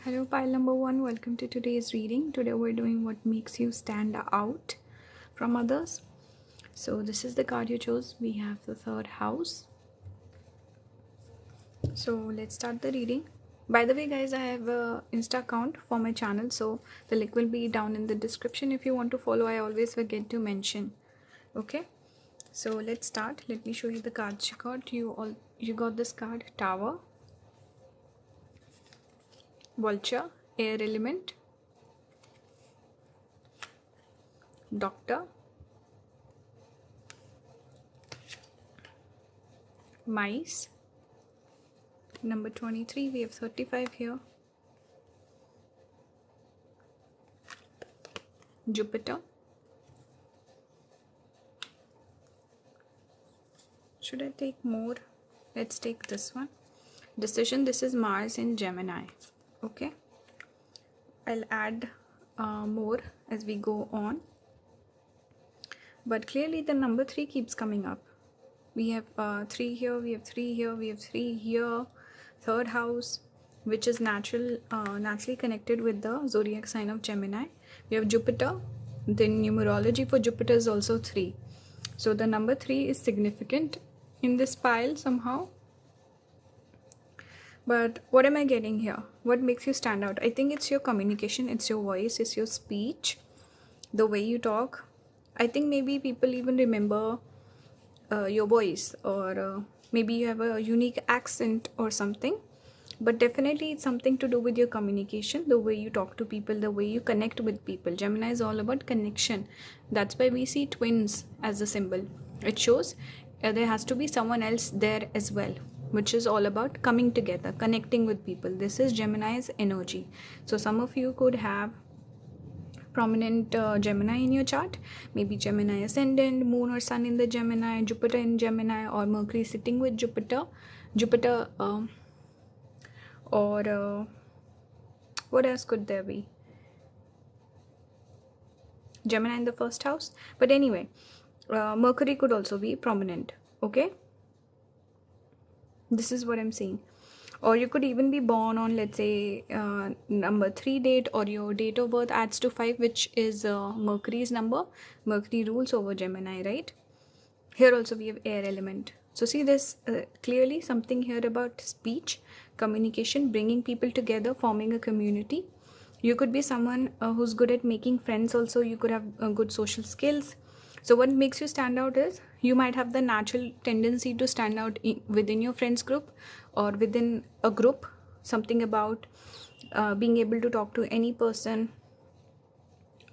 Hello, pile number 1. Welcome to today's reading. Today we're doing what makes you stand out from others. So this is the card you chose. We have the third house. So let's start the reading. By the way, guys, I have a Insta account for my channel, so the link will be down in the description if you want to follow. I always forget to mention. Okay, so let's start. Let me show you the cards you got. You got this card, Tower, Vulture, Air Element, Doctor, Mice, number 23, we have 35 here, Jupiter, should I take more? Let's take this one, Decision. This is Mars in Gemini. Okay, I'll add more as we go on, but clearly the number 3 keeps coming up. We have 3 here, we have 3 here, we have 3 here, third house, which is naturally connected with the zodiac sign of Gemini. We have Jupiter. The numerology for Jupiter is also 3, so the number 3 is significant in this pile somehow. But what am I getting here? What makes you stand out? I think it's your communication, it's your voice, it's your speech, the way you talk. I think maybe people even remember your voice, or maybe you have a unique accent or something. But definitely it's something to do with your communication, the way you talk to people, the way you connect with people. Gemini is all about connection. That's why we see twins as a symbol. It shows there has to be someone else there as well, which is all about coming together, connecting with people. This is Gemini's energy. So some of you could have prominent Gemini in your chart, maybe Gemini ascendant, moon or sun in the Gemini, Jupiter in Gemini, or Mercury sitting with Jupiter, or what else could there be? Gemini in the first house. But anyway, Mercury could also be prominent. Okay, this is what I'm saying. Or you could even be born on, let's say, number 3 date, or your date of birth adds to 5, which is Mercury's number. Mercury rules over Gemini, right? Here also we have air element. So see, this clearly something here about speech, communication, bringing people together, forming a community. You could be someone who's good at making friends also. You could have good social skills. So what makes you stand out is you might have the natural tendency to stand out within your friends group or within a group. Something about being able to talk to any person,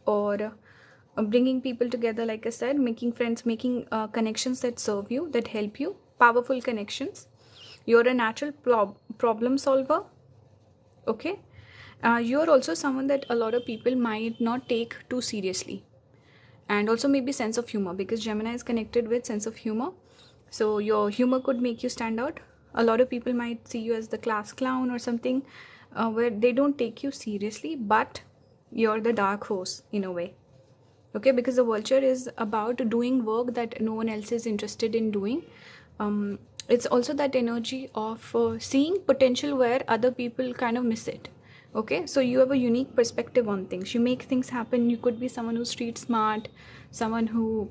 or bringing people together, like I said, making friends, making connections that serve you, that help you, powerful connections. You're a natural problem solver. Okay, you're also someone that a lot of people might not take too seriously. And also maybe sense of humor, because Gemini is connected with sense of humor. So your humor could make you stand out. A lot of people might see you as the class clown or something, where they don't take you seriously, but you're the dark horse in a way. Okay, because the vulture is about doing work that no one else is interested in doing. It's also that energy of seeing potential where other people kind of miss it. Okay, so you have a unique perspective on things. You make things happen. You could be someone who's street smart, someone who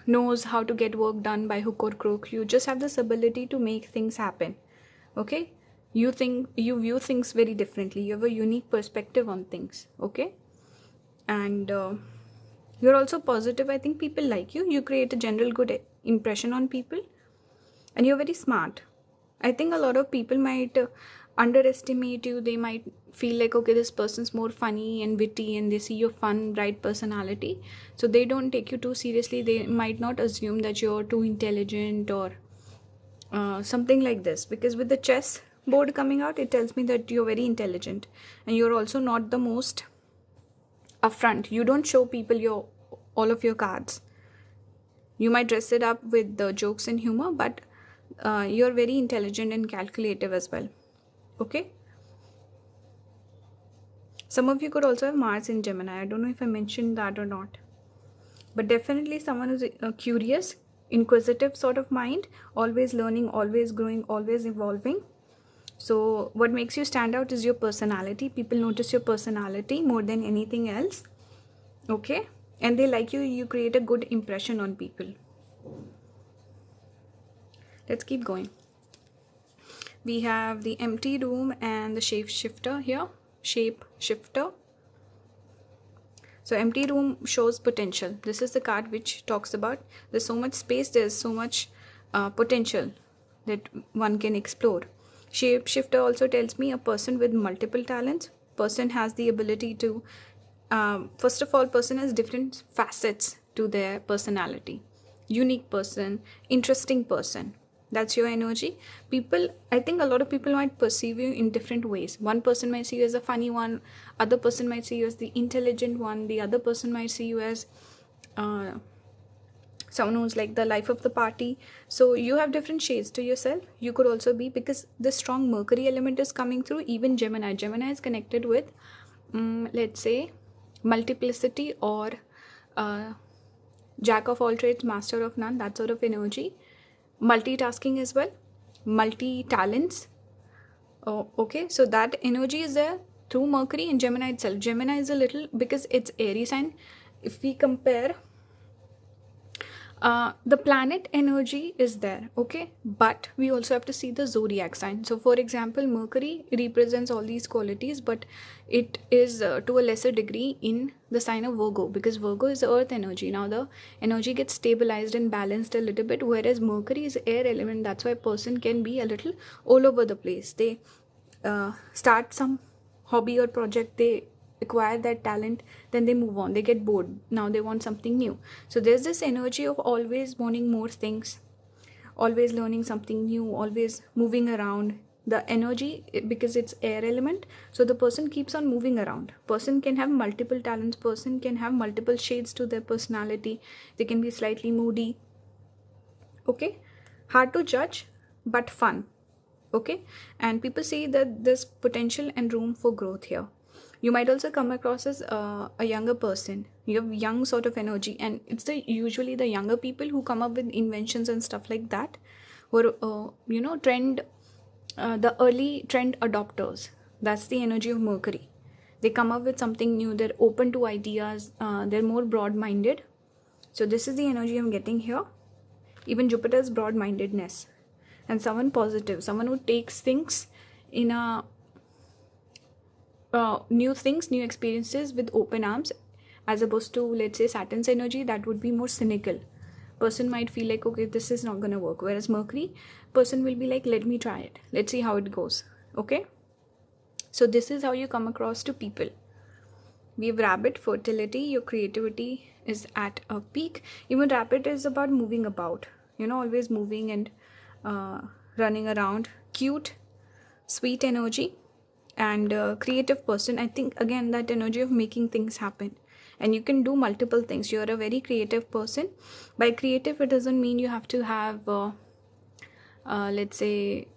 knows how to get work done by hook or crook. You just have this ability to make things happen. Okay, you view things very differently. You have a unique perspective on things. Okay, and you're also positive. I think people like you. You create a general good impression on people, and you're very smart. I think a lot of people might underestimate you. They might feel like, okay, this person's more funny and witty, and they see your fun, bright personality, so they don't take you too seriously. They might not assume that you're too intelligent or something like this, because with the chess board coming out, it tells me that you're very intelligent, and you're also not the most upfront. You don't show people all of your cards. You might dress it up with the jokes and humor, but you're very intelligent and calculative as well. Okay, some of you could also have Mars in Gemini. I don't know if I mentioned that or not, but definitely someone who's curious, inquisitive sort of mind, always learning, always growing, always evolving. So what makes you stand out is your personality. People notice your personality more than anything else. Okay, and they like you. You create a good impression on people. Let's keep going. We have the empty room and the shape shifter here. Shape shifter. So empty room shows potential. This is the card which talks about there's so much space, there's so much potential that one can explore. Shape shifter also tells me a person with multiple talents. Person has the ability to, first of all, person has different facets to their personality. Unique person, interesting person. That's your energy. People, I think a lot of people might perceive you in different ways. One person might see you as a funny one, other person might see you as the intelligent one, the other person might see you as someone who's like the life of the party. So you have different shades to yourself. You could also be, because the strong Mercury element is coming through. Even Gemini is connected with let's say multiplicity, or jack of all trades, master of none, that sort of energy. Multitasking as well, multi-talents. Oh, okay, so that energy is there through Mercury and Gemini itself. Gemini is a little, because it's Aries sign, if we compare, the planet energy is there, okay, but we also have to see the zodiac sign. So for example, Mercury represents all these qualities, but it is to a lesser degree in the sign of Virgo, because Virgo is the earth energy. Now the energy gets stabilized and balanced a little bit, whereas Mercury is air element. That's why a person can be a little all over the place. They start some hobby or project, they acquire that talent, then they move on, they get bored, now they want something new. So there's this energy of always wanting more things, always learning something new, always moving around. The energy, because it's air element, so the person keeps on moving around. Person can have multiple talents, person can have multiple shades to their personality, they can be slightly moody, okay, hard to judge but fun, okay, and people see that there's potential and room for growth here. You might also come across as a younger person. You have young sort of energy, and it's usually the younger people who come up with inventions and stuff like that, or trend, the early trend adopters. That's the energy of Mercury. They come up with something new, they're open to ideas, they're more broad-minded. So this is the energy I'm getting here. Even Jupiter's broad-mindedness, and someone positive, someone who takes things in a new things, new experiences with open arms, as opposed to, let's say, Saturn's energy, that would be more cynical. Person might feel like, okay, this is not gonna work, whereas Mercury, person will be like, let me try it, let's see how it goes, okay. So this is how you come across to people. We have Rabbit, fertility, your creativity is at a peak. Even Rabbit is about moving about, always moving and running around. Cute, sweet energy, and creative person. I think again that energy of making things happen, and you can do multiple things. You're a very creative person. By creative, it doesn't mean you have to have let's say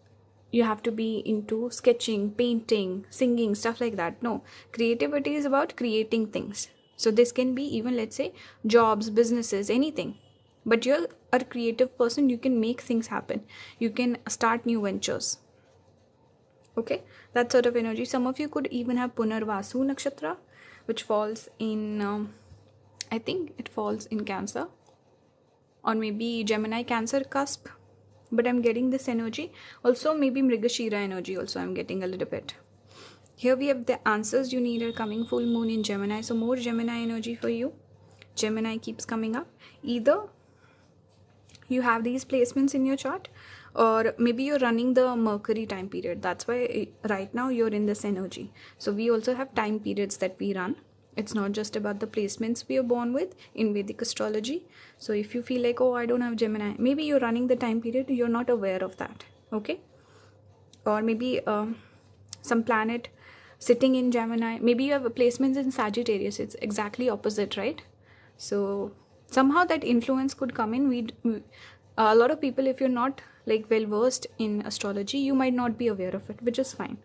you have to be into sketching, painting, singing, stuff like that. No, creativity is about creating things. So this can be even, let's say, jobs, businesses, anything. But you're a creative person, you can make things happen, you can start new ventures, okay, that sort of energy. Some of you could even have Punarvasu nakshatra, which falls in I think it falls in Cancer, or maybe Gemini Cancer cusp, but I'm getting this energy. Also maybe Mrigashira energy also I'm getting a little bit. Here we have the answers you need are coming. Full moon in Gemini, so more Gemini energy for you. Gemini keeps coming up. Either you have these placements in your chart, or maybe you're running the Mercury time period. That's why right now you're in this energy. So we also have time periods that we run. It's not just about the placements we are born with in Vedic astrology. So if you feel like, oh, I don't have Gemini, maybe you're running the time period, you're not aware of that, okay. Or maybe some planet sitting in Gemini, maybe you have placements in Sagittarius. It's exactly opposite, right? So somehow that influence could come in. A lot of people, if you're not like well versed in astrology, you might not be aware of it, which is fine.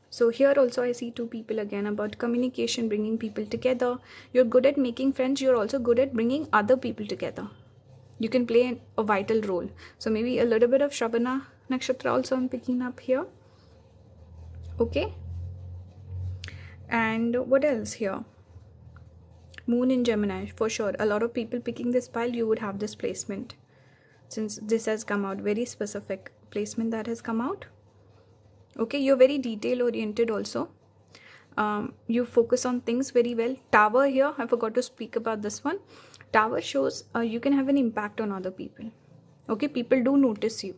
So here also I see two people again about communication, bringing people together. You're good at making friends, you're also good at bringing other people together. You can play a vital role. So maybe a little bit of Shravana nakshatra also I'm picking up here. Okay. And what else here? Moon in Gemini, for sure. A lot of people picking this pile, you would have this placement. Since this has come out, very specific placement that has come out. Okay, you're very detail oriented also. You focus on things very well. Tower here, I forgot to speak about this one. Tower shows you can have an impact on other people. Okay, people do notice you.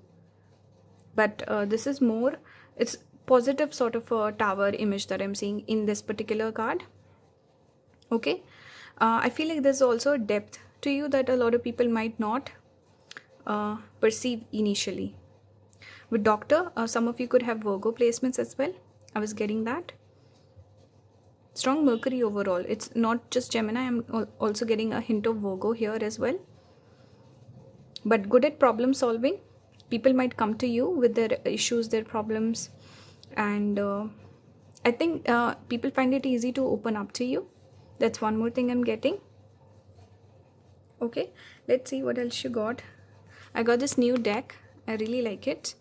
But this is more, it's positive sort of a tower image that I'm seeing in this particular card. Okay, I feel like there's also a depth to you that a lot of people might not perceive initially. With Doctor, some of you could have Virgo placements as well. I was getting that. Strong Mercury overall. It's not just Gemini. I'm also getting a hint of Virgo here as well. But good at problem solving. People might come to you with their issues, their problems. And I think people find it easy to open up to you. That's one more thing I'm getting. Okay, let's see what else you got. I got this new deck. I really like it.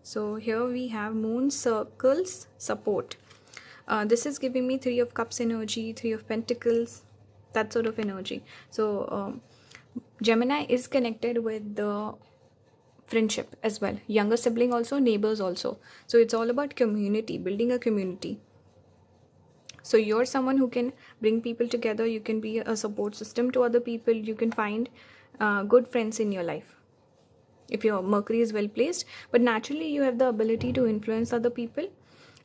So here we have Moon Circles Support. This is giving me 3 of Cups energy, 3 of Pentacles, that sort of energy. So Gemini is connected with the friendship as well. Younger sibling also, neighbors also. So it's all about community, building a community. So you're someone who can bring people together. You can be a support system to other people. You can find good friends in your life if your Mercury is well placed. But naturally you have the ability to influence other people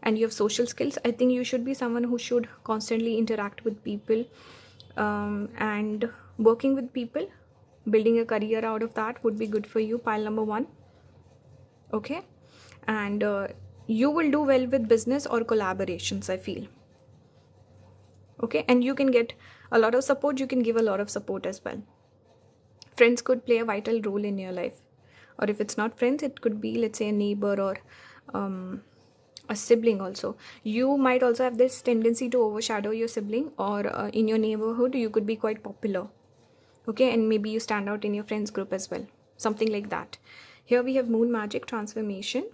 and you have social skills. I think you should be someone who should constantly interact with people and working with people. Building a career out of that would be good for you, pile number 1. Okay, and you will do well with business or collaborations, I feel. Okay, and you can get a lot of support. You can give a lot of support as well. Friends could play a vital role in your life, or if it's not friends, it could be, let's say, a neighbor or a sibling also. You might also have this tendency to overshadow your sibling, or in your neighborhood you could be quite popular. Okay, and maybe you stand out in your friends group as well, something like that. Here we have Moon Magic Transformation.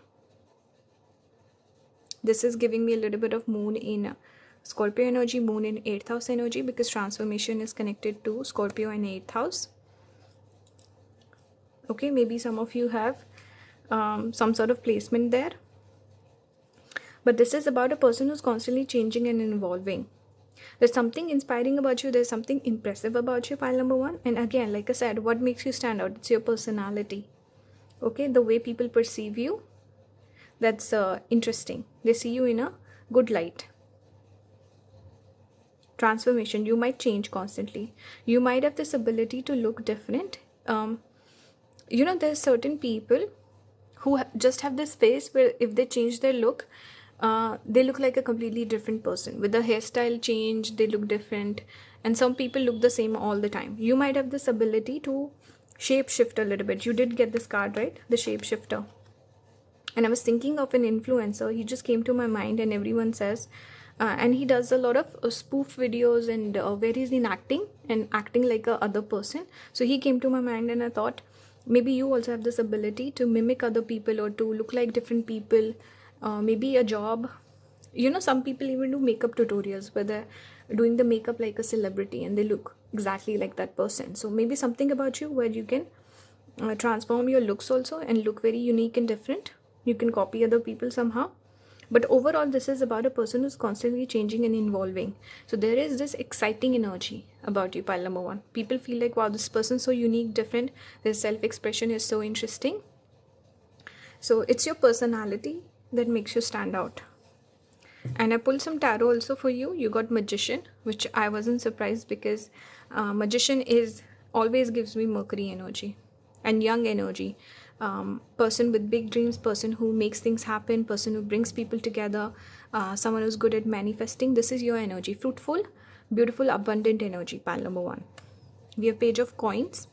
This is giving me a little bit of Moon in Scorpio energy, Moon in 8th house energy, because transformation is connected to Scorpio and 8th house. Okay, maybe some of you have some sort of placement there. But this is about a person who's constantly changing and evolving. There's something inspiring about you. There's something impressive about you, pile number 1. And again, like I said, what makes you stand out? It's your personality. Okay, the way people perceive you. That's interesting. They see you in a good light. Transformation. You might change constantly. You might have this ability to look different. You know, there's certain people who just have this face where if they change their look, they look like a completely different person. With the hairstyle change, they look different. And some people look the same all the time. You might have this ability to shape shift a little bit. You did get this card, right? The shapeshifter. And I was thinking of an influencer. He just came to my mind, and everyone says, and he does a lot of spoof videos and where he's in acting and acting like a other person. So he came to my mind, and I thought maybe you also have this ability to mimic other people or to look like different people. Maybe a job. You know, some people even do makeup tutorials where they're doing the makeup like a celebrity and they look exactly like that person. So maybe something about you where you can transform your looks also and look very unique and different. You can copy other people somehow. But overall, this is about a person who's constantly changing and evolving. So there is this exciting energy about you, pile number 1. People feel like, wow, this person's so unique, different. Their self-expression is so interesting. So it's your personality that makes you stand out. And I pulled some tarot also for you. You got Magician, which I wasn't surprised because Magician is always gives me Mercury energy and young energy. Person with big dreams, person who makes things happen, person who brings people together, someone who's good at manifesting. This is your energy. Fruitful, beautiful, abundant energy, pile number 1. We have Page of Coins.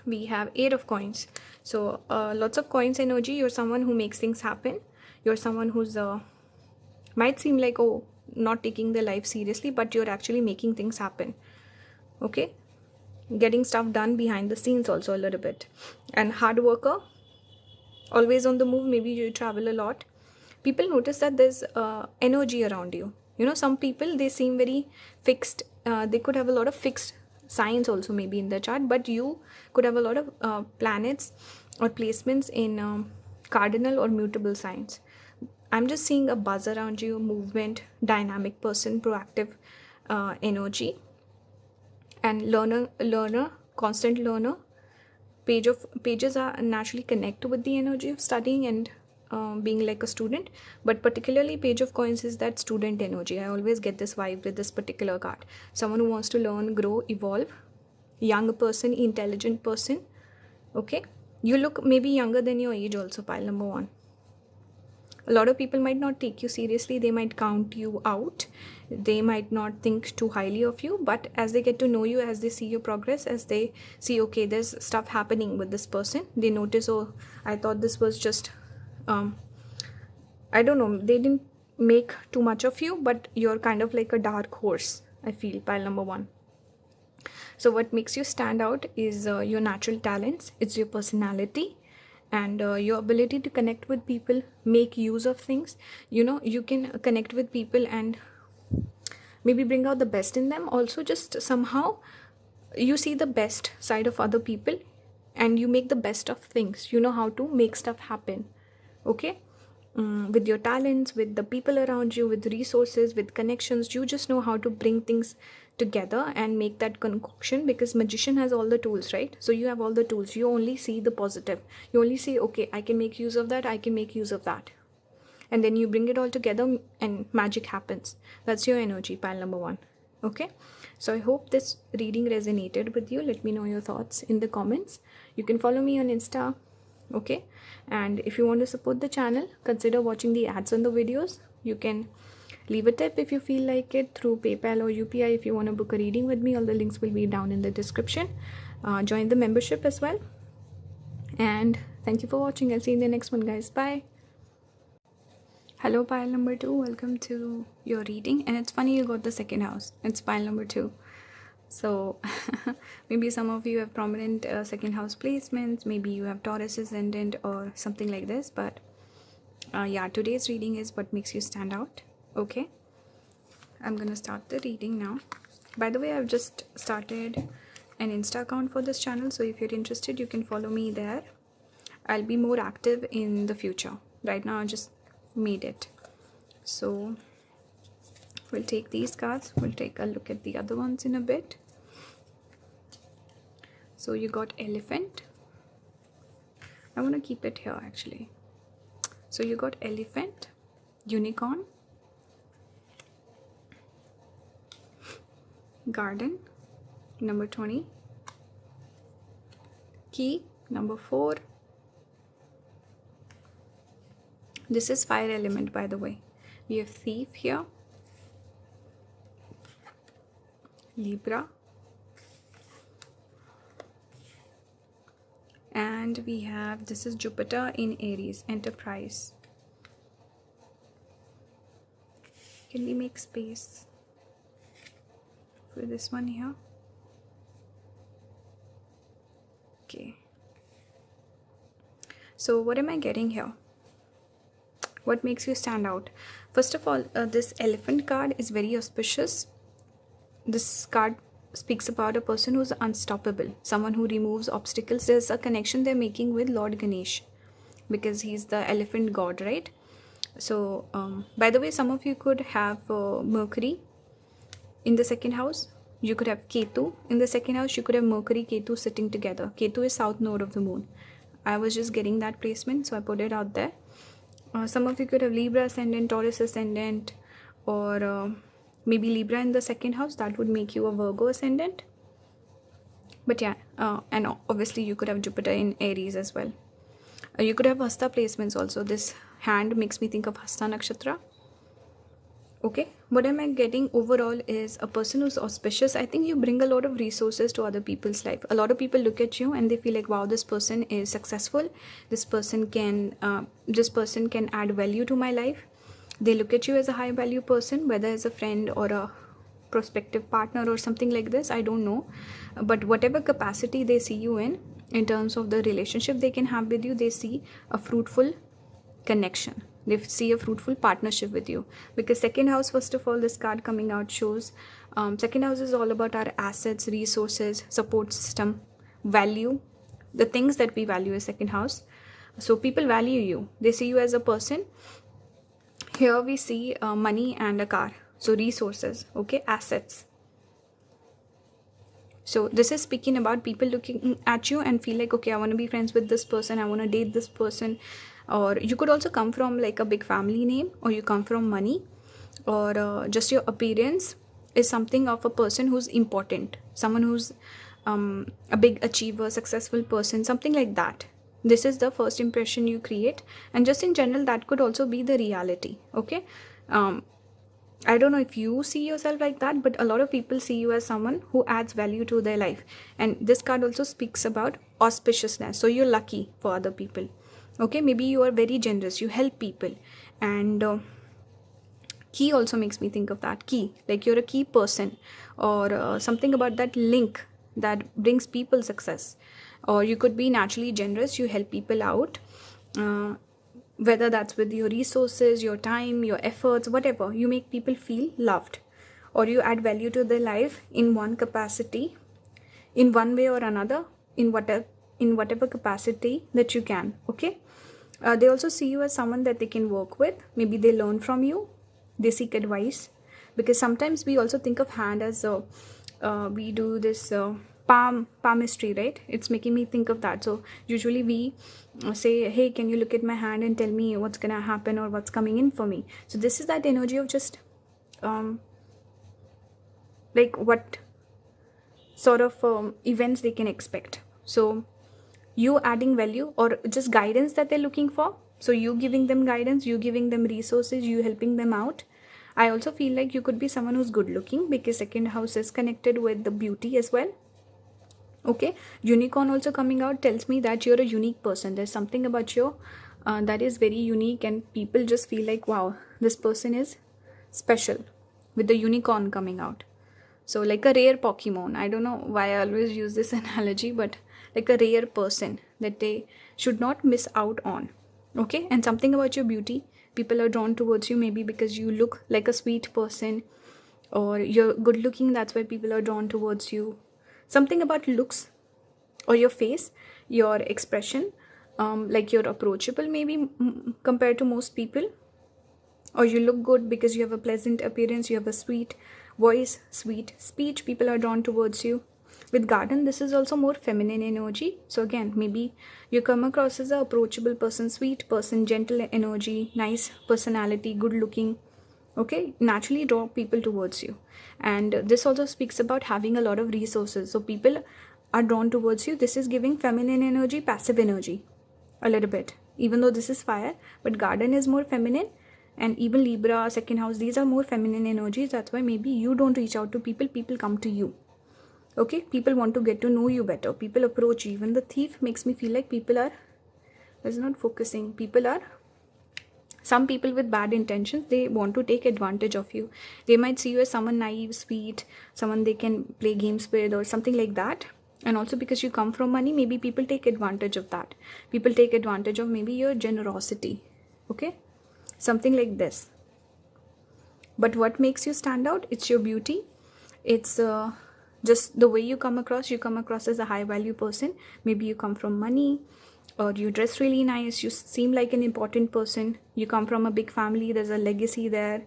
We have 8 of Coins. So lots of coins energy. You're someone who makes things happen. You're someone who's might seem like, oh, not taking their life seriously, but you're actually making things happen. Okay, getting stuff done behind the scenes also a little bit. And hard worker, always on the move. Maybe you travel a lot. people notice that there's energy around you. You know, some people, they seem very fixed. They could have a lot of fixed signs also maybe in the chart, but you could have a lot of planets or placements in cardinal or mutable signs. I'm just seeing a buzz around you, movement, dynamic person, proactive energy, and learner, constant learner. Pages are naturally connect with the energy of studying and being like a student, but particularly Page of Coins is that student energy. I always get this vibe with this particular card. Someone who wants to learn, grow, evolve, young person, intelligent person. Okay, you look maybe younger than your age also, pile number 1. A lot of people might not take you seriously. They might count you out. They might not think too highly of you. But as they get to know you, as they see your progress, as they see, okay, there's stuff happening with this person, they notice, oh, I thought this was just, I don't know, they didn't make too much of you, but you're kind of like a dark horse, I feel, pile number 1. So what makes you stand out is your natural talents. It's your personality and your ability to connect with people, make use of things. You know, you can connect with people and maybe bring out the best in them. Also, just somehow you see the best side of other people and you make the best of things. You know how to make stuff happen. Okay, with your talents, with the people around you, with resources, with connections, you just know how to bring things together and make that concoction, because magician has all the tools, right? So you have all the tools. You only see the positive. You only see, okay, I can make use of that, I can make use of that, and then you bring it all together and magic happens. That's your energy, pile number 1. Okay, so I hope this reading resonated with you. Let me know your thoughts in the comments. You can follow me on Insta. Okay, and if you want to support the channel, consider watching the ads on the videos. You can leave a tip if you feel like it through PayPal or UPI. If you want to book a reading with me, all the links will be down in the description. Join the membership as well. And thank you for watching. I'll see you in the next one, guys. Bye. Hello, pile number 2. Welcome to your reading. And it's funny you got the second house. It's pile number 2. So maybe some of you have prominent second house placements. Maybe you have Taurus ascendant or something like this. But yeah, today's reading is what makes you stand out. Okay, I'm gonna start the reading now. By the way, I've just started an Insta account for this channel, so if you're interested, you can follow me there. I'll be more active in the future. Right now I just made it. So we'll take these cards. We'll take a look at the other ones in a bit. So you got Elephant. I want to keep it here actually. So you got Elephant, Unicorn, Garden, number 20, Key, number 4. This is fire element, by the way. We have Thief here, Libra, and we have, this is Jupiter in Aries, Enterprise. Can we make space for this one here? Okay, so what am I getting here? What makes you stand out? First of all, this Elephant card is very auspicious. This card speaks about a person who's unstoppable, someone who removes obstacles. There's a connection they're making with Lord Ganesh because he's the elephant god, right? So by the way, some of you could have Mercury in the second house. You could have Ketu in the second house. You could have Mercury, Ketu sitting together. Ketu is south node of the moon. I was just getting that placement, so I put it out there. Some of you could have Libra ascendant, Taurus ascendant, or maybe Libra in the second house. That would make you a Virgo ascendant. But yeah, and obviously you could have Jupiter in Aries as well. You could have Hasta placements also. This hand makes me think of Hasta Nakshatra. Okay, what am I getting overall is a person who's auspicious. I think you bring a lot of resources to other people's life. A lot of people look at you and they feel like, wow, this person is successful. This person can add value to my life. They look at you as a high value person, whether as a friend or a prospective partner or something like this. I don't know, but whatever capacity they see you in terms of the relationship they can have with you, they see a fruitful connection. They see a fruitful partnership with you, because second house, first of all, this card coming out shows second house is all about our assets, resources, support system, value, the things that we value is second house. So people value you, they see you as a person. Here we see money and a car, so resources, okay, assets. So this is speaking about people looking at you and feel like, okay, I want to be friends with this person, I want to date this person. Or you could also come from like a big family name, or you come from money, or just your appearance is something of a person who's important, someone who's a big achiever, successful person, something like that. This is the first impression you create, and just in general that could also be the reality, okay. I don't know if you see yourself like that, but a lot of people see you as someone who adds value to their life. And this card also speaks about auspiciousness, so you're lucky for other people, okay. Maybe you are very generous, you help people. And key also makes me think of that, key, like you're a key person, or something about that link that brings people success. Or you could be naturally generous, you help people out, whether that's with your resources, your time, your efforts, whatever. You make people feel loved, or you add value to their life in one capacity, in one way or another, in whatever capacity that you can, okay. They also see you as someone that they can work with. Maybe they learn from you, they seek advice, because sometimes we also think of hand as we do this palmistry, right? It's making me think of that. So usually we say, hey, can you look at my hand and tell me what's gonna happen or what's coming in for me? So this is that energy of just like what sort of events they can expect. So you adding value or just guidance that they're looking for, so you giving them guidance, you giving them resources, you helping them out. I also feel like you could be someone who's good looking, because second house is connected with the beauty as well, okay. Unicorn also coming out tells me that you're a unique person. There's something about you that is very unique, and people just feel like, wow, this person is special, with the unicorn coming out. So like a rare Pokemon. I don't know why I always use this analogy, but like a rare person that they should not miss out on, okay. And something about your beauty, people are drawn towards you, maybe because you look like a sweet person, or you're good looking, that's why people are drawn towards you. Something about looks, or your face, your expression, like you're approachable maybe compared to most people, or you look good because you have a pleasant appearance, you have a sweet voice, sweet speech, people are drawn towards you. With garden, this is also more feminine energy. So again, maybe you come across as a approachable person, sweet person, gentle energy, nice personality, good looking, okay, naturally draw people towards you. And this also speaks about having a lot of resources, so people are drawn towards you. This is giving feminine energy, passive energy a little bit, even though this is fire, but garden is more feminine. And even Libra, second house, these are more feminine energies. That's why maybe you don't reach out to people, people come to you, okay. People want to get to know you better, people approach you. Even the thief makes me feel like people are, is not focusing, people are, some people with bad intentions, they want to take advantage of you. They might see you as someone naive, sweet, someone they can play games with, or something like that. And also because you come from money, maybe people take advantage of that. People take advantage of maybe your generosity, okay, something like this. But what makes you stand out? It's your beauty. It's just the way you come across as a high value person. Maybe you come from money, or you dress really nice, you seem like an important person, you come from a big family, there's a legacy there,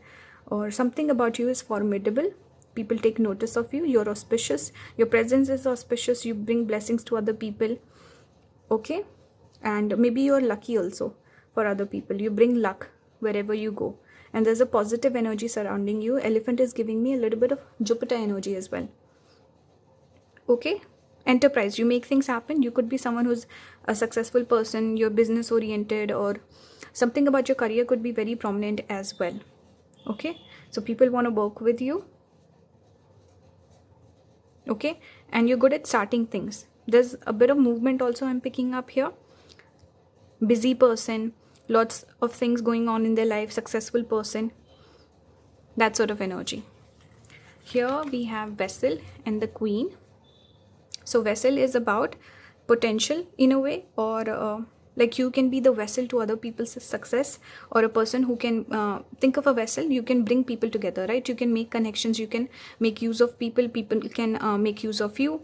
or something about you is formidable. People take notice of you, you're auspicious, your presence is auspicious, you bring blessings to other people, okay. And maybe you're lucky also for other people, you bring luck wherever you go, and there's a positive energy surrounding you. Elephant is giving me a little bit of Jupiter energy as well, okay. Enterprise, you make things happen. You could be someone who's a successful person, you're business oriented, or something about your career could be very prominent as well, okay. So people want to work with you, okay. And you're good at starting things. There's a bit of movement also I'm picking up here. Busy person, lots of things going on in their life, successful person, that sort of energy. Here we have Vessel and the Queen. So Vessel is about potential in a way, or Like you can be the vessel to other people's success, or a person who can think of a vessel. You can bring people together, right? You can make connections, you can make use of people, people can make use of you.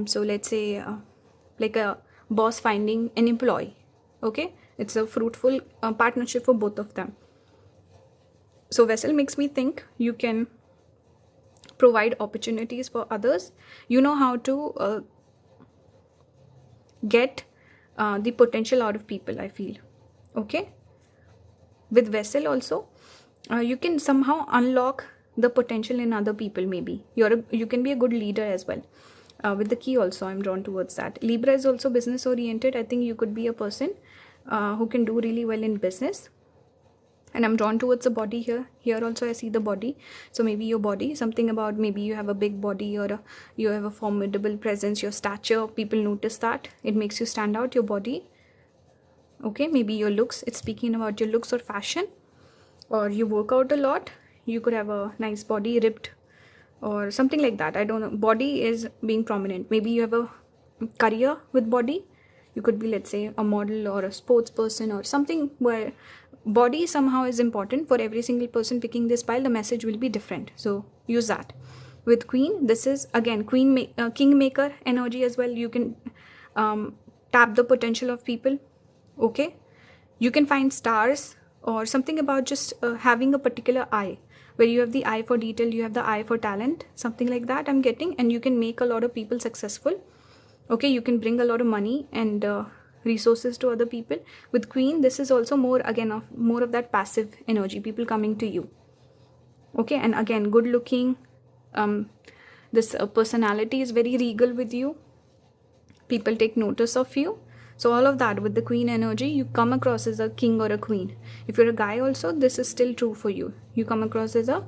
So let's say like a boss finding an employee. Okay, it's a fruitful partnership for both of them. So vessel makes me think you can provide opportunities for others. You know how to get the potential out of people, I feel. Okay, with vessel also you can somehow unlock the potential in other people. Maybe you can be a good leader as well. With the key also, I'm drawn towards that. Libra is also business oriented. I think you could be a person who can do really well in business. And I'm drawn towards the body here. Here also I see the body. So maybe your body, something about maybe you have a big body, or you have a formidable presence, your stature, people notice that. It makes you stand out, your body. Okay, maybe your looks, it's speaking about your looks or fashion. Or you work out a lot, you could have a nice body, ripped or something like that. I don't know, body is being prominent. Maybe you have a career with body. You could be, let's say, a model or a sports person or something where body somehow is important. For every single person picking this pile, the message will be different, so use that. With queen, this is again kingmaker energy as well. You can tap the potential of people. Okay, you can find stars or something about just having a particular eye, where you have the eye for detail, you have the eye for talent, something like that I'm getting. And you can make a lot of people successful. Okay, you can bring a lot of money and resources to other people. With queen, this is also more again of more of that passive energy, people coming to you. Okay, and again good looking. This personality is very regal with you. People take notice of you. So all of that with the queen energy, you come across as a king or a queen. If you're a guy also, this is still true for you. You come across as a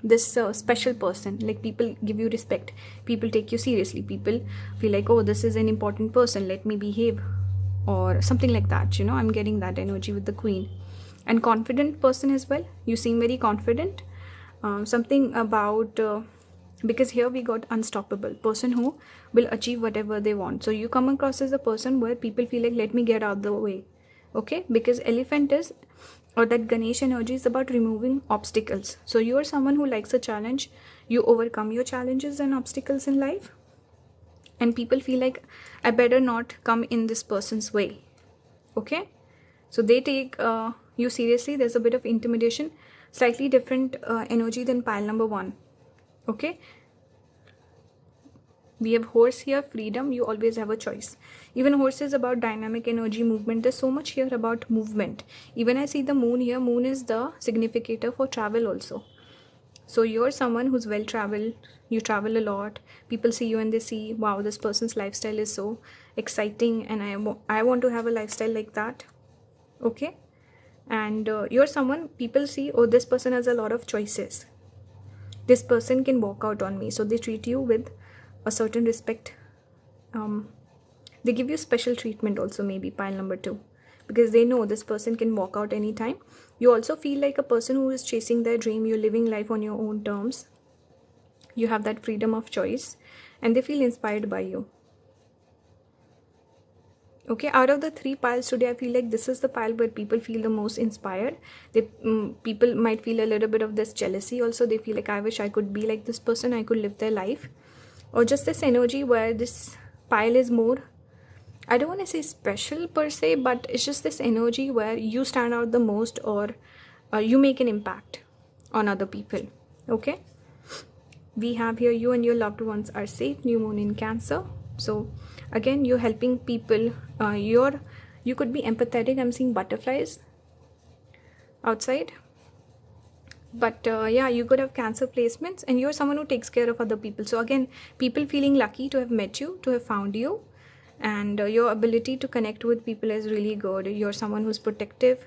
this special person. Like people give you respect, people take you seriously, people feel like, oh, this is an important person, let me behave, or something like that. You know, I'm getting that energy with the queen. And confident person as well. You seem very confident. Something about because here we got unstoppable, person who will achieve whatever they want. So you come across as a person where people feel like, let me get out the way. Okay, because elephant is, or that Ganesh energy is about removing obstacles. So you are someone who likes a challenge. You overcome your challenges and obstacles in life, and people feel like, I better not come in this person's way. Okay, so they take you seriously. There's a bit of intimidation, slightly different energy than pile number 1. Okay, we have horse here, freedom. You always have a choice. Even horse is about dynamic energy, movement. There's so much here about movement. Even I see the moon here. Moon is the significator for travel also. So you're someone who's well traveled. You travel a lot. People see you and they see, wow, this person's lifestyle is so exciting, and I want to have a lifestyle like that. Okay, and you're someone people see, oh, this person has a lot of choices. This person can walk out on me. So they treat you with a certain respect. They give you special treatment also, maybe pile number 2, because they know this person can walk out anytime. You also feel like a person who is chasing their dream. You're living life on your own terms. You have that freedom of choice, and they feel inspired by you. Okay, out of the 3 piles today, I feel like this is the pile where people feel the most inspired. People might feel a little bit of this jealousy also. They feel like, I wish I could be like this person, I could live their life. Or just this energy where this pile is more, I don't want to say special per se, but it's just this energy where you stand out the most, or you make an impact on other people. Okay, we have here, you and your loved ones are safe. New moon in Cancer. So again, you're helping people. You could be empathetic. I'm seeing butterflies outside. But yeah, you could have Cancer placements, and you're someone who takes care of other people. So again, people feeling lucky to have met you, to have found you, and your ability to connect with people is really good. You're someone who's protective.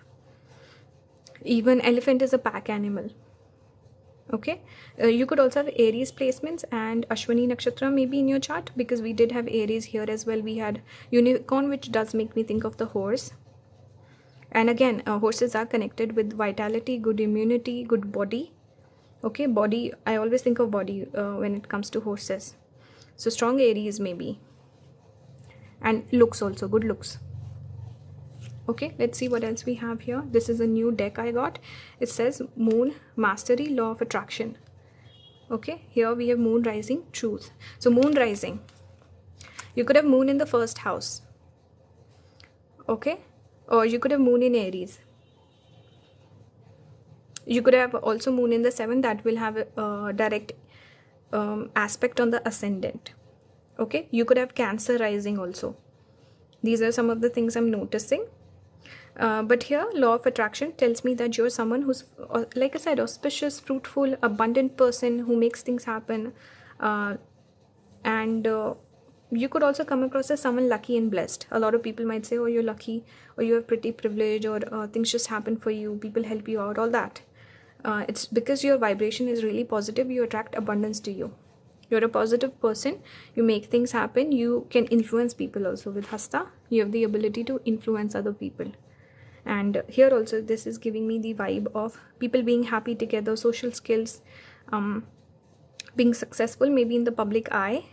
Even elephant is a pack animal. Okay, you could also have Aries placements and Ashwini Nakshatra maybe in your chart, because we did have Aries here as well. We had unicorn, which does make me think of the horse. And again, horses are connected with vitality, good immunity, good body. Okay, body, I always think of body when it comes to horses. So strong Aries maybe. and looks also, good looks. Okay, let's see what else we have here. This is a new deck I got. It says Moon, Mastery, Law of Attraction. Okay, here we have Moon Rising, Truth. So Moon Rising, you could have Moon in the first house. Okay, or you could have Moon in Aries. You could have also Moon in the 7th, that will have a direct aspect on the ascendant. Okay, you could have Cancer rising also. These are some of the things I'm noticing. But here, Law of Attraction tells me that you're someone who's, like I said, auspicious, fruitful, abundant person who makes things happen. And you could also come across as someone lucky and blessed. A lot of people might say, oh, you're lucky, or you have pretty privilege, or things just happen for you, people help you out, all that. It's because your vibration is really positive, you attract abundance to you. You're a positive person, you make things happen, you can influence people also. With Hasta, you have the ability to influence other people. And here also, this is giving me the vibe of people being happy together, social skills, being successful, maybe in the public eye.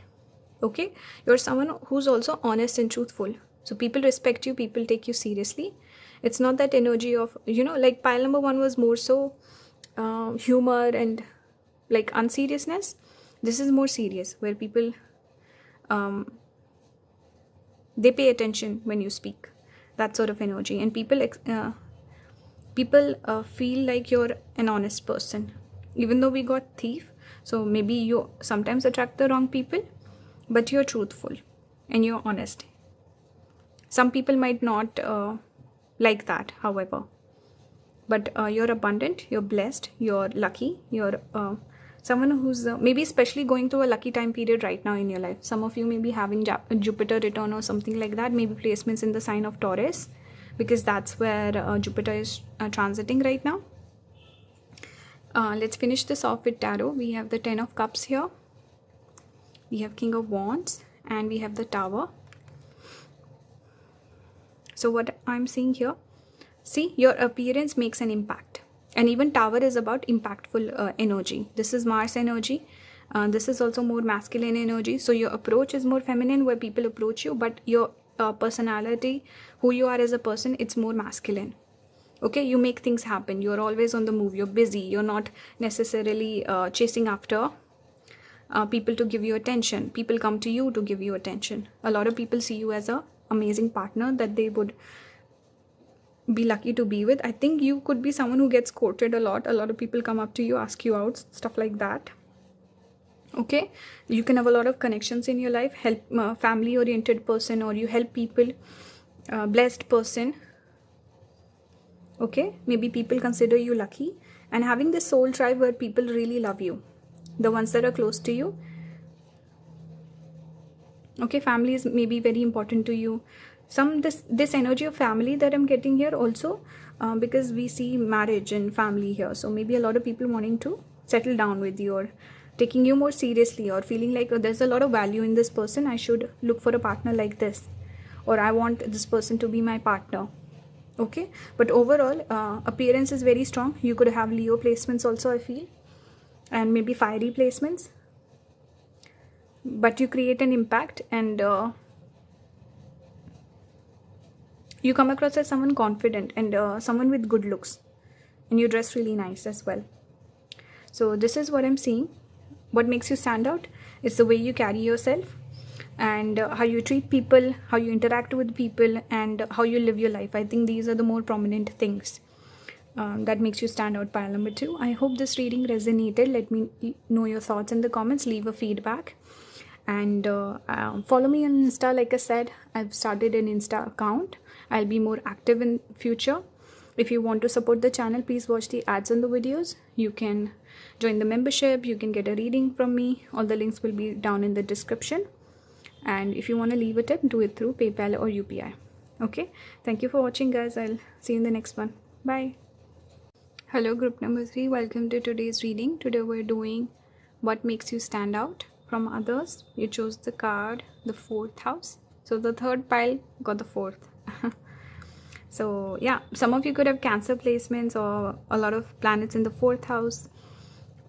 Okay, you're someone who's also honest and truthful. So people respect you, people take you seriously. It's not that energy of, like pile number 1 was more so humor and like unseriousness. This is more serious, where people they pay attention when you speak, that sort of energy. And people feel like you're an honest person, even though we got thief. So maybe you sometimes attract the wrong people, but you're truthful and you're honest. Some people might not like that, however, but you're abundant, you're blessed, you're lucky, you're someone who's maybe especially going through a lucky time period right now in your life. Some of you may be having Jupiter return or something like that, maybe placements in the sign of Taurus, because that's where Jupiter is transiting right now. Let's finish this off with tarot. We have the 10 of Cups here, we have King of Wands, and we have the Tower. So what I'm seeing here, see, your appearance makes an impact. And even Tower is about impactful energy. This is Mars energy. This is also more masculine energy. So your approach is more feminine, where people approach you, but your personality, who you are as a person, it's more masculine. Okay, you make things happen. You're always on the move. You're busy. You're not necessarily chasing after people to give you attention. People come to you to give you attention. A lot of people see you as an amazing partner that they would be lucky to be with. I think you could be someone who gets courted a lot. A lot of people come up to you, ask you out, stuff like that. Okay, you can have a lot of connections in your life, help family oriented person, or you help people, blessed person. Okay, maybe people consider you lucky, and having this soul tribe where people really love you, the ones that are close to you. Okay, family is maybe very important to you. This energy of family that I'm getting here also, because we see marriage and family here. So maybe a lot of people wanting to settle down with you, or taking you more seriously, or feeling like, oh, there's a lot of value in this person, I should look for a partner like this, or I want this person to be my partner. Okay, but overall appearance is very strong. You could have Leo placements also, I feel, and maybe fiery placements, but you create an impact, and you come across as someone confident, and someone with good looks, and you dress really nice as well. So this is what I'm seeing. What makes you stand out is the way you carry yourself, and how you treat people, how you interact with people, and how you live your life. I think these are the more prominent things that makes you stand out, pile number 2. I hope this reading resonated. Let me know your thoughts in the comments, leave a feedback, and follow me on Insta. Like I said, I've started an Insta account. I'll be more active in future. If you want to support the channel, please watch the ads on the videos. You can join the membership, you can get a reading from me. All the links will be down in the description. And if you want to leave a tip, do it through PayPal or UPI. Okay, thank you for watching, guys. I'll see you in the next one. Bye. Hello, group number 3. Welcome to today's reading. Today we're doing what makes you stand out from others. You chose the card, the 4th house. So the 3rd pile got the 4th. So yeah, some of you could have Cancer placements, or a lot of planets in the 4th house,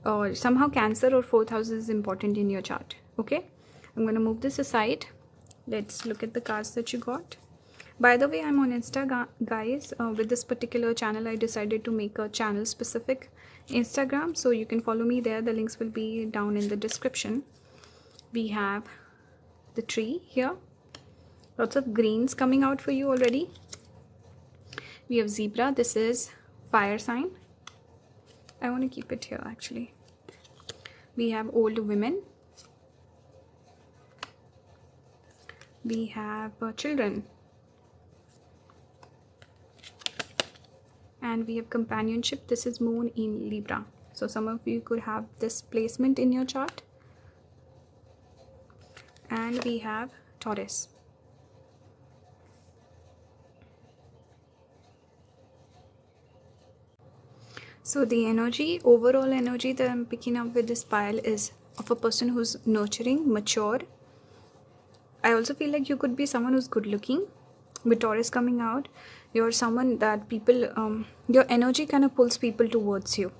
or somehow Cancer or 4th house is important in your chart. Okay, I'm going to move this aside. Let's look at the cards that you got. By the way, I'm on Insta, guys. With this particular channel, I decided to make a channel specific Instagram, so you can follow me there. The links will be down in the description. We have the tree here. Lots of greens coming out for you already. We have zebra. This is fire sign. I want to keep it here actually. We have old women. We have children. And we have companionship. This is moon in Libra. So some of you could have this placement in your chart. And we have Taurus. So the energy, overall energy that I'm picking up with this pile is of a person who's nurturing, mature. I also feel like you could be someone who's good looking. With Taurus coming out, you're someone that people, your energy kind of pulls people towards you.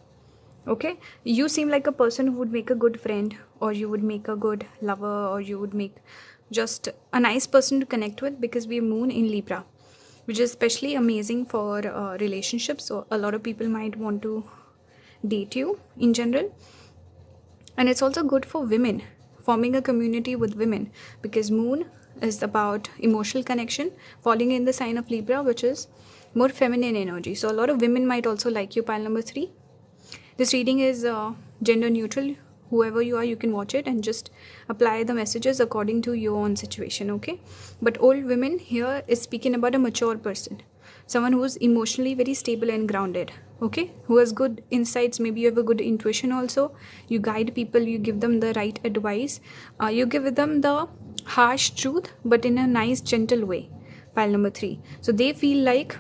Okay, you seem like a person who would make a good friend, or you would make a good lover, or you would make just a nice person to connect with, because we have moon in Libra, which is especially amazing for relationships. So a lot of people might want to date you in general. And it's also good for women, forming a community with women, because moon is about emotional connection, falling in the sign of Libra, which is more feminine energy. So a lot of women might also like you. Pile number 3. This reading is gender neutral. Whoever you are, you can watch it and just apply the messages according to your own situation, okay? But old women here is speaking about a mature person, someone who is emotionally very stable and grounded, okay? Who has good insights. Maybe you have a good intuition also. You guide people, you give them the right advice. You give them the harsh truth, but in a nice, gentle way. Pile number 3. So they feel like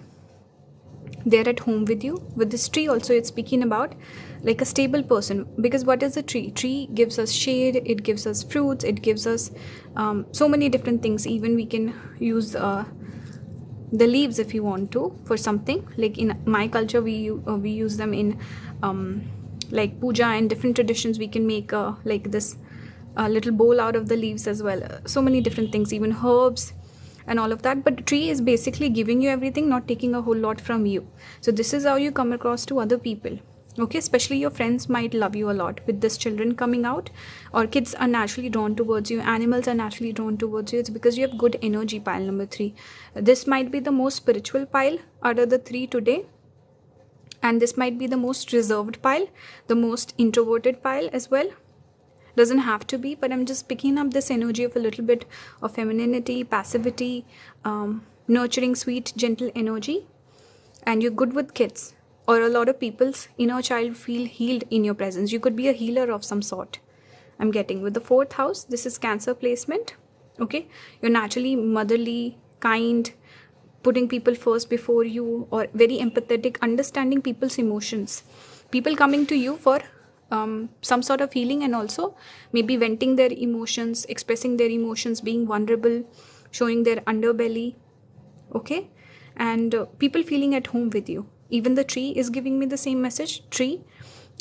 they're at home with you. With this tree also, it's speaking about like a stable person, because what is the tree? Tree gives us shade, it gives us fruits, it gives us so many different things. Even we can use the leaves if you want to for something. Like in my culture, we use them in like puja and different traditions. We can make like this little bowl out of the leaves as well. So many different things, even herbs and all of that. But tree is basically giving you everything, not taking a whole lot from you. So this is how you come across to other people, okay? Especially your friends might love you a lot. With this children coming out, or kids are naturally drawn towards you, animals are naturally drawn towards you. It's because you have good energy. Pile number 3. This might be the most spiritual pile out of the 3 today, and this might be the most reserved pile, the most introverted pile as well. Doesn't have to be, but I'm just picking up this energy of a little bit of femininity, passivity, nurturing, sweet, gentle energy. And you're good with kids, or a lot of people's inner child feel healed in your presence. You could be a healer of some sort. I'm getting with the 4th house. This is Cancer placement, okay? You're naturally motherly, kind, putting people first before you, or very empathetic, understanding people's emotions. People coming to you for some sort of healing, and also maybe venting their emotions, expressing their emotions, being vulnerable, showing their underbelly, okay? And people feeling at home with you. Even the tree is giving me the same message. Tree,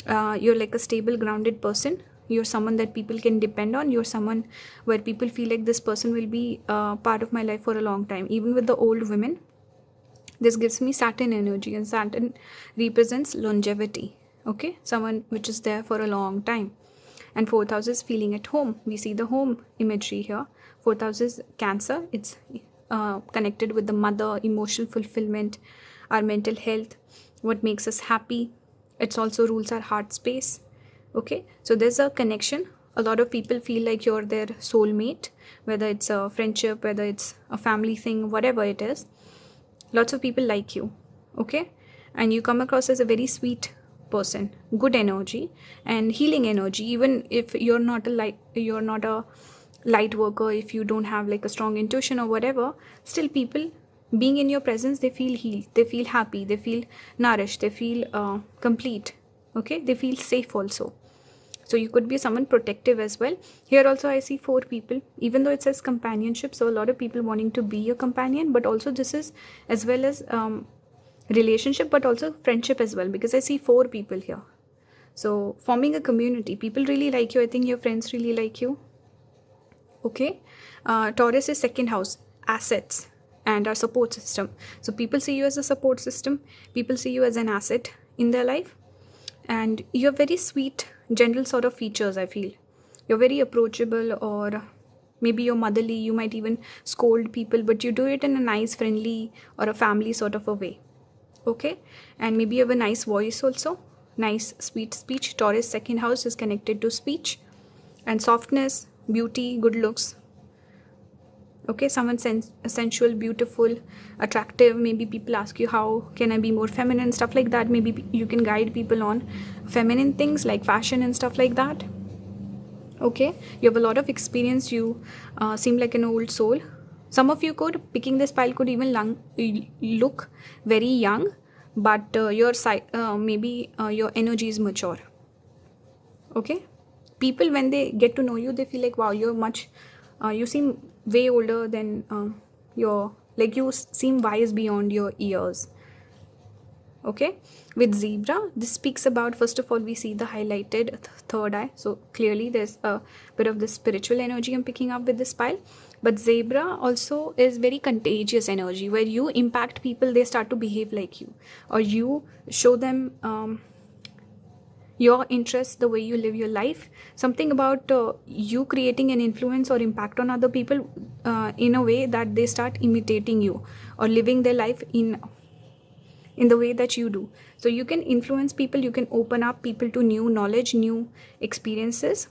you're like a stable, grounded person. You're someone that people can depend on. You're someone where people feel like this person will be part of my life for a long time. Even with the old women, this gives me Saturn energy, and Saturn represents longevity, okay? Someone which is there for a long time. And 4th house is feeling at home. We see the home imagery here. 4th house is Cancer. It's connected with the mother, emotional fulfillment, our mental health, what makes us happy. It also rules our heart space, okay? So there's a connection. A lot of people feel like you're their soulmate, whether it's a friendship, whether it's a family thing, whatever it is. Lots of people like you, okay? And you come across as a very sweet person, good energy and healing energy. Even if you're not a light worker, if you don't have like a strong intuition or whatever, still people being in your presence, they feel healed, they feel happy, they feel nourished, they feel complete, okay? They feel safe also. So you could be someone protective as well. Here also I see 4 people, even though it says companionship. So a lot of people wanting to be your companion, but also this is as well as relationship, but also friendship as well, because I see 4 people here. So forming a community, people really like you. I think your friends really like you. Okay, Taurus is second house, assets and our support system. So people see you as a support system, people see you as an asset in their life, and you have very sweet general sort of features. I feel you're very approachable, or maybe you're motherly. You might even scold people, but you do it in a nice, friendly, or a family sort of a way. Okay, and maybe you have a nice voice also, nice sweet speech. Taurus second house is connected to speech and softness, beauty, good looks. Okay, someone sensual, beautiful, attractive. Maybe people ask you, how can I be more feminine, stuff like that. Maybe you can guide people on feminine things like fashion and stuff like that. Okay, you have a lot of experience. You seem like an old soul. Some of you could, picking this pile, could even look very young, but maybe your energy is mature. Okay, people, when they get to know you, they feel like, wow, you're much you seem way older than you seem wise beyond your years. Okay, with zebra, this speaks about, first of all, we see the highlighted third eye, so clearly there's a bit of the spiritual energy I'm picking up with this pile. But zebra also is very contagious energy, where you impact people, they start to behave like you, or you show them your interests, the way you live your life, something about you creating an influence or impact on other people in a way that they start imitating you or living their life in the way that you do. So you can influence people, you can open up people to new knowledge, new experiences.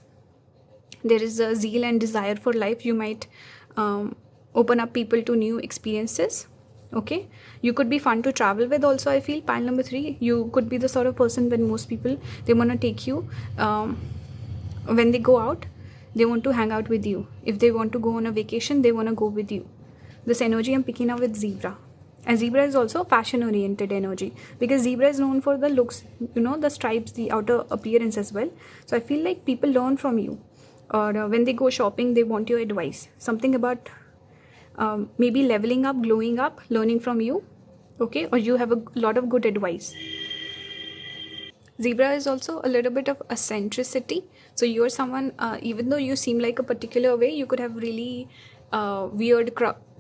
There is a zeal and desire for life. You might open up people to new experiences. Okay, you could be fun to travel with also. I feel pile number 3, you could be the sort of person when most people, they want to take you when they go out, they want to hang out with you. If they want to go on a vacation, they want to go with you. This energy I'm picking up with zebra. And zebra is also fashion oriented energy, because zebra is known for the looks, the stripes, the outer appearance as well. So I feel like people learn from you, or when they go shopping, they want your advice, something about maybe leveling up, glowing up, learning from you. Okay, or you have a lot of good advice. Zebra is also a little bit of eccentricity. So you're someone, even though you seem like a particular way, you could have really weird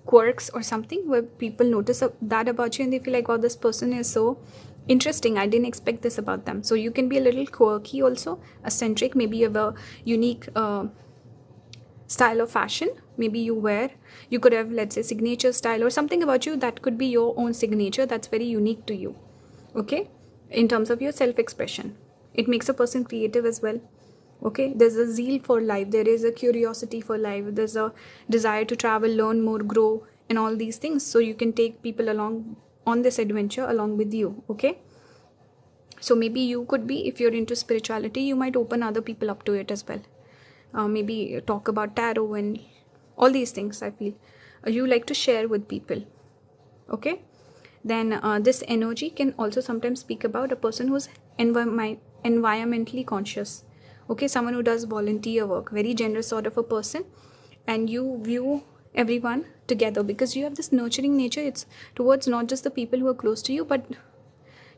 quirks or something, where people notice that about you and they feel like, wow, this person is so interesting, I didn't expect this about them. So you can be a little quirky also, eccentric. Maybe you have a unique style of fashion. Maybe you could have, let's say, signature style or something about you that could be your own signature, that's very unique to you. Okay, in terms of your self-expression, it makes a person creative as well. Okay, there's a zeal for life, there is a curiosity for life, there's a desire to travel, learn more, grow, and all these things. So you can take people along on this adventure along with you. Okay, so maybe you could be, if you're into spirituality, you might open other people up to it as well. Maybe talk about tarot and all these things. I feel you like to share with people. Okay, then this energy can also sometimes speak about a person who's environmentally conscious. Okay, someone who does volunteer work, very generous sort of a person, and you view everyone together because you have this nurturing nature. It's towards not just the people who are close to you, but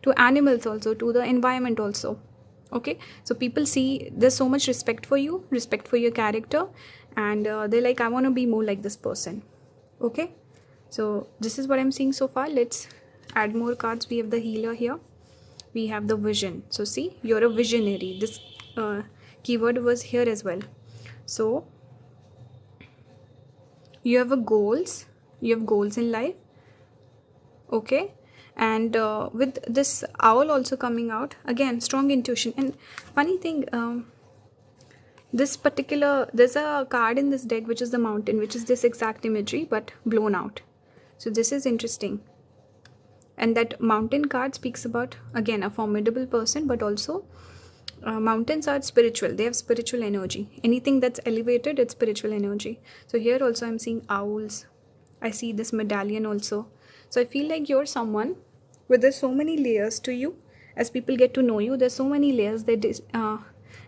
to animals also, to the environment also. Okay, so people see there's so much respect for you, respect for your character, and they're like, I want to be more like this person. Okay, so this is what I'm seeing so far. Let's add more cards. We have the healer here, we have the vision. So see, you're a visionary. This keyword was here as well. So you have goals in life. Okay, and with this owl also coming out, again, strong intuition. And funny thing, there's a card in this deck which is the mountain, which is this exact imagery but blown out. So this is interesting. And that mountain card speaks about, again, a formidable person, but also mountains are spiritual. They have spiritual energy. Anything that's elevated, it's spiritual energy. So here also I'm seeing owls. I see this medallion also. So I feel like you're someone where there's so many layers to you. As people get to know you, there's so many layers they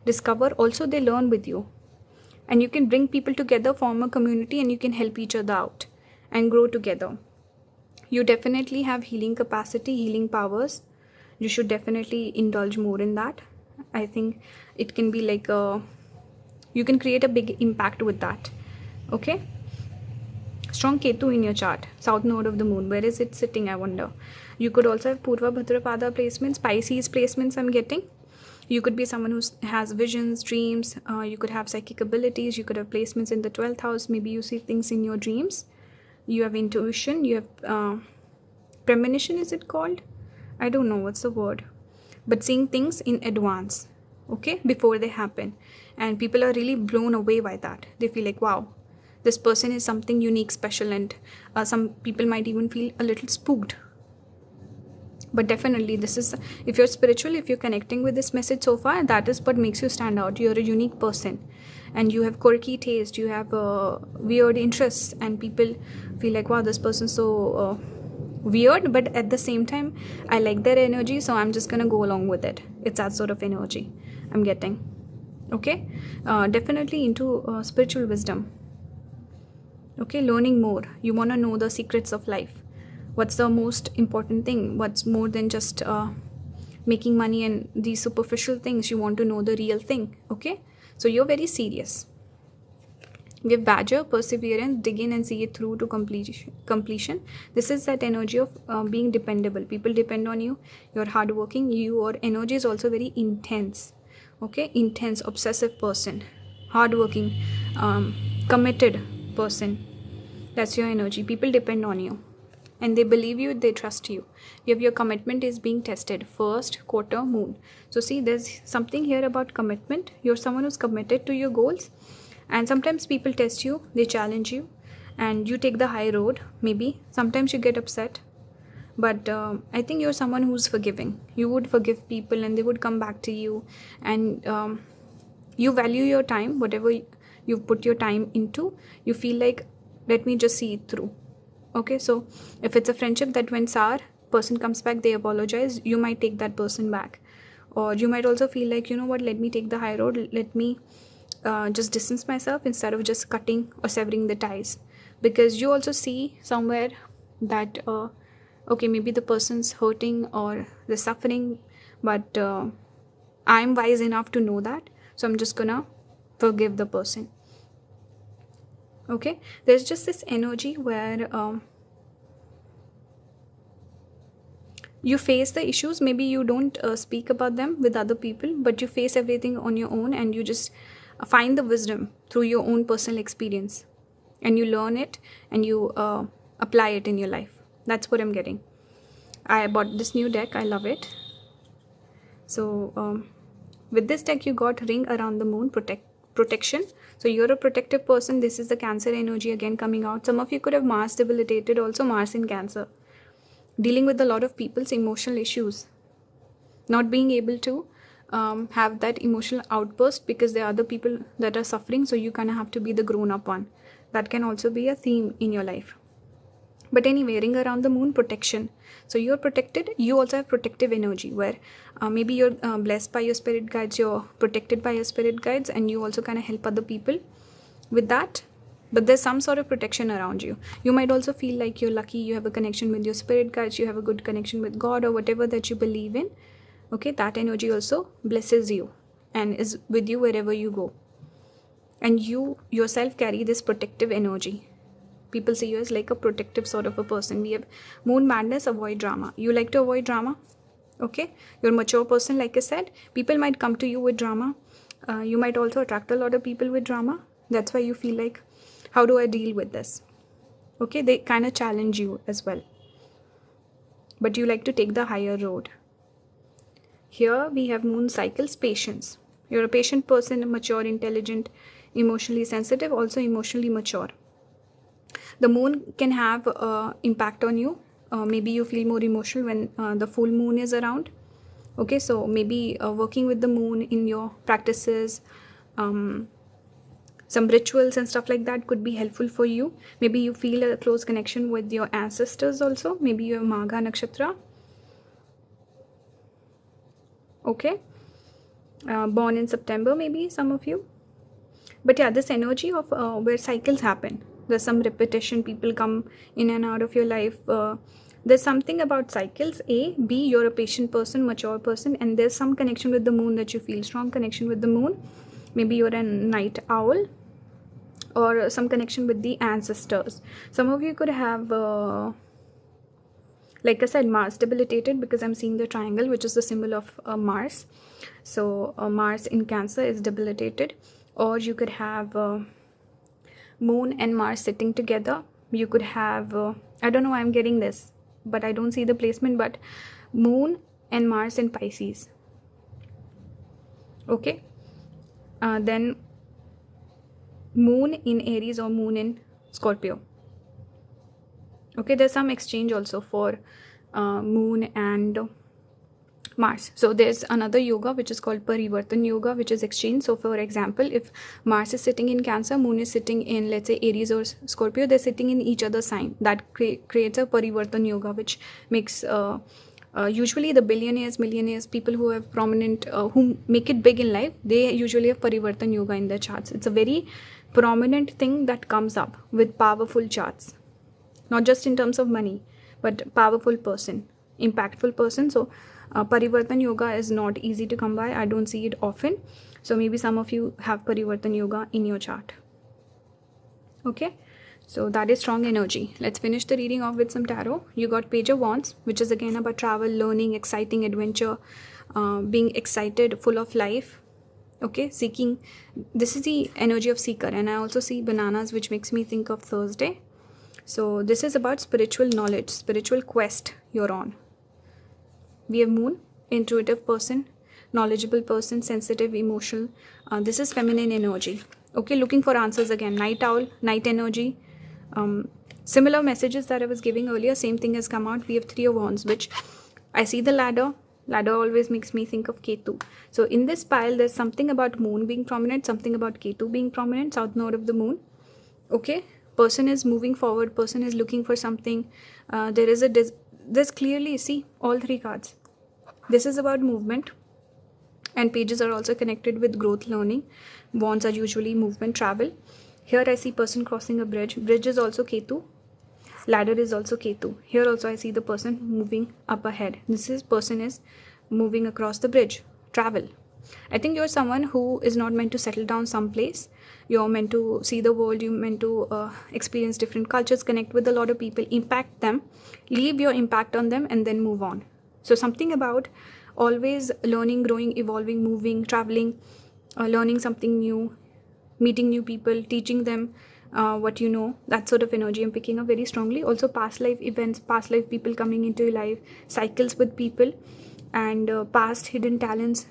discover. Also, they learn with you. And you can bring people together, form a community, and you can help each other out and grow together. You definitely have healing capacity, healing powers. You should definitely indulge more in that. I think it can be like you can create a big impact with that. Okay, strong Ketu in your chart, south node of the moon. Where is it sitting, I wonder? You could also have Purva Bhadrapada placements, Pisces placements, I'm getting. You could be someone who has visions, dreams. You could have psychic abilities. You could have placements in the 12th house. Maybe you see things in your dreams. You have intuition. You have premonition, is it called? I don't know what's the word. But seeing things in advance, okay, before they happen. And people are really blown away by that. They feel like, wow, this person is something unique, special, and some people might even feel a little spooked. But definitely, this is, if you're spiritual, if you're connecting with this message so far, that is what makes you stand out. You're a unique person, and you have quirky taste, you have weird interests, and people feel like, wow, this person's so weird, but at the same time, I like their energy, so I'm just gonna go along with it. It's that sort of energy I'm getting. Okay, definitely into spiritual wisdom. Okay, learning more. You want to know the secrets of life. What's the most important thing? What's more than just making money and these superficial things? You want to know the real thing. Okay, so you're very serious. We have Badger, perseverance, dig in and see it through to completion. This is that energy of being dependable. People depend on you. You're hardworking. Your energy is also very intense. Okay, intense, obsessive person, hardworking, committed person. That's your energy. People depend on you. And they believe you, they trust you. Your commitment is being tested. First quarter moon. So see, there's something here about commitment. You're someone who's committed to your goals. And sometimes people test you, they challenge you, and you take the high road, maybe. Sometimes you get upset. But I think you're someone who's forgiving. You would forgive people and they would come back to you. And you value your time, whatever you've put your time into. You feel like, let me just see it through. Okay, so if it's a friendship that went sour, person comes back, they apologize, you might take that person back. Or you might also feel like, you know what, let me take the high road, let me just distance myself instead of just cutting or severing the ties. Because you also see somewhere that, okay, maybe the person's hurting or they're suffering, but I'm wise enough to know that, so I'm just gonna forgive the person. Okay, there's just this energy where you face the issues. Maybe you don't speak about them with other people, but you face everything on your own, and you just find the wisdom through your own personal experience, and you learn it and you apply it in your life. That's what I'm getting. I bought this new deck. I love it. So with this deck, you got ring around the moon, protection. So you're a protective person. This is the Cancer energy again coming out. Some of you could have Mars debilitated, also Mars in Cancer. Dealing with a lot of people's emotional issues. Not being able to have that emotional outburst because there are other people that are suffering. So you kind of have to be the grown-up one. That can also be a theme in your life. But anyway, ring around the moon, protection. So you're protected. You also have protective energy where maybe you're blessed by your spirit guides, you're protected by your spirit guides, and you also kind of help other people with that. But there's some sort of protection around you. You might also feel like you're lucky, you have a connection with your spirit guides, you have a good connection with God or whatever that you believe in. Okay, that energy also blesses you and is with you wherever you go. And you yourself carry this protective energy. People see you as like a protective sort of a person. We have moon madness, avoid drama. You like to avoid drama. Okay, you're a mature person, like I said. People might come to you with drama. You might also attract a lot of people with drama. That's why you feel like, how do I deal with this? Okay, they kind of challenge you as well. But you like to take the higher road. Here we have moon cycles, patience. You're a patient person, mature, intelligent, emotionally sensitive, also emotionally mature. The moon can have impact on you. Maybe you feel more emotional when the full moon is around. Okay, so maybe working with the moon in your practices, some rituals and stuff like that could be helpful for you. Maybe you feel a close connection with your ancestors also. Maybe you have Magha Nakshatra. Okay, born in September, maybe some of you. But yeah, this energy of where cycles happen. There's some repetition. People come in and out of your life. There's something about cycles. A, B, you're a patient person, mature person, and there's some connection with the moon that you feel. Strong connection with the moon. Maybe you're a night owl. or some connection with the ancestors. Some of you could have like I said, Mars debilitated, because I'm seeing the triangle, which is the symbol of Mars. So Mars in Cancer is debilitated. Or you could have Moon and Mars sitting together. You could have I don't know why I'm getting this, but I don't see the placement, but Moon and Mars in Pisces. Okay, then Moon in Aries or Moon in Scorpio. Okay, there's some exchange also for Moon and Mars. So there's another yoga which is called Parivartan Yoga, which is exchange. So for example, if Mars is sitting in Cancer, Moon is sitting in, let's say, Aries or Scorpio, they're sitting in each other's sign. That creates a Parivartan Yoga, which makes usually the billionaires, millionaires, people who have prominent, who make it big in life, they usually have Parivartan Yoga in their charts. It's a very prominent thing that comes up with powerful charts. Not just in terms of money, but powerful person, impactful person. So Parivartan Yoga is not easy to come by. I don't see it often. So maybe some of you have Parivartan Yoga in your chart. Okay, so that is strong energy. Let's finish the reading off with some tarot. You got Page of Wands, which is again about travel, learning, exciting adventure, being excited, full of life. Okay, seeking. This is the energy of seeker. And I also see bananas, which makes me think of Thursday. So this is about spiritual knowledge, spiritual quest you're on. We have Moon, intuitive person, knowledgeable person, sensitive, emotional. This is feminine energy. Okay, looking for answers again. Night owl, night energy. Similar messages that I was giving earlier, same thing has come out. We have Three of Wands, which I see the ladder. Ladder always makes me think of Ketu. So in this pile, there's something about Moon being prominent, something about Ketu being prominent, south node of the Moon. Okay. Person is moving forward, person is looking for something. There's clearly, see, all three cards. This is about movement, and pages are also connected with growth, learning. Wands are usually movement, travel. Here I see person crossing a bridge. Bridge is also Ketu. Ladder is also Ketu. Here also I see the person moving up ahead. This is person is moving across the bridge, travel. I think you're someone who is not meant to settle down someplace. You're meant to see the world. You're meant to experience different cultures, connect with a lot of people, impact them, leave your impact on them, and then move on. So something about always learning, growing, evolving, moving, traveling, learning something new, meeting new people, teaching them what you know. That sort of energy I'm picking up very strongly. Also past life events, past life people coming into your life, cycles with people, and past hidden talents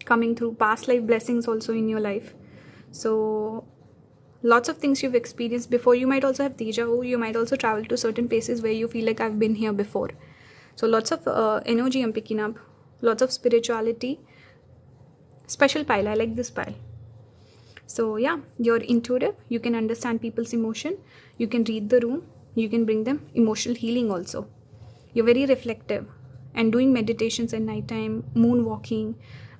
coming through, past life blessings also in your life. So lots of things you've experienced before. You might also have deja vu. You might also travel to certain places where you feel like I've been here before. So lots of energy I'm picking up, lots of spirituality. Special pile, I like this pile. So yeah, you're intuitive, you can understand people's emotion, you can read the room, you can bring them emotional healing also. You're very reflective, and doing meditations at night time, moon walking,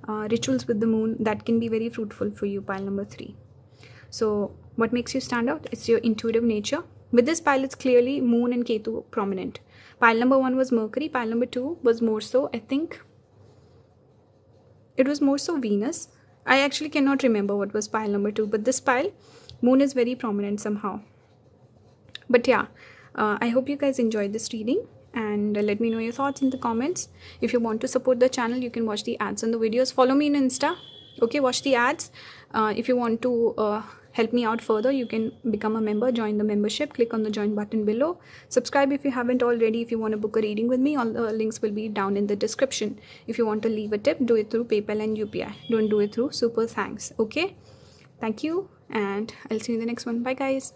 rituals with the moon, that can be very fruitful for you, pile number 3. So what makes you stand out? It's your intuitive nature. With this pile, it's clearly Moon and Ketu prominent. Pile number 1 was Mercury. Pile number 2 was more so, I think, it was more so Venus. I actually cannot remember what was pile number 2. But this pile, Moon is very prominent somehow. But yeah, I hope you guys enjoyed this reading. And let me know your thoughts in the comments. If you want to support the channel, you can watch the ads on the videos. Follow me on Insta. Okay, watch the ads. If you want to help me out further, you can become a member, join the membership, click on the join button below. Subscribe if you haven't already. If you want to book a reading with me, all the links will be down in the description. If you want to leave a tip, do it through PayPal and UPI. Don't do it through Super Thanks. Okay, thank you, and I'll see you in the next one. Bye guys.